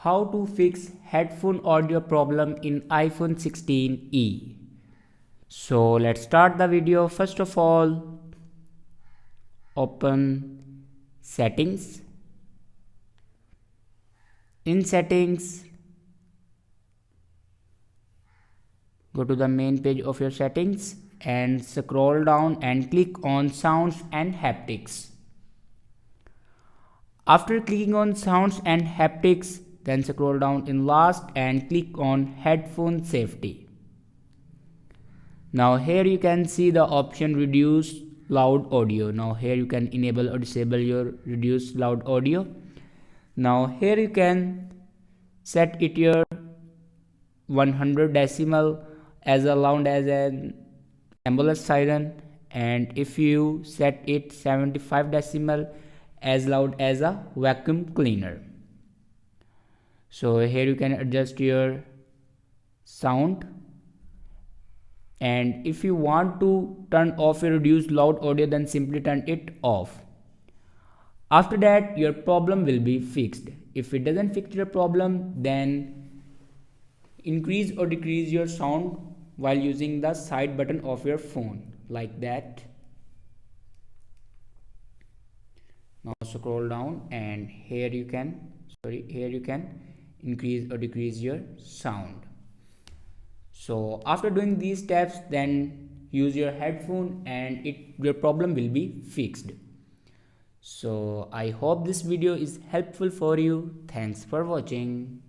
how to fix headphone audio problem in iPhone 16e. So let's start the video. First of all, open settings. In settings, go to the main page of your settings and scroll down and click on sounds and haptics. After clicking on sounds and haptics, then scroll down in last and click on headphone safety. Now here you can see the option reduce loud audio. Now here you can enable or disable your reduce loud audio. Now here you can set it your 100 decimal as loud as an ambulance siren, and if you set it 75 decimal as loud as a vacuum cleaner. So here you can adjust your sound, and if you want to turn off your reduced loud audio, then simply turn it off. After that your problem will be fixed. If it doesn't fix your problem, then increase or decrease your sound while using the side button of your phone, like that. Now scroll down and here you can increase or decrease your sound. So after doing these steps, then use your headphone and your problem will be fixed. So I hope this video is helpful for you. Thanks for watching.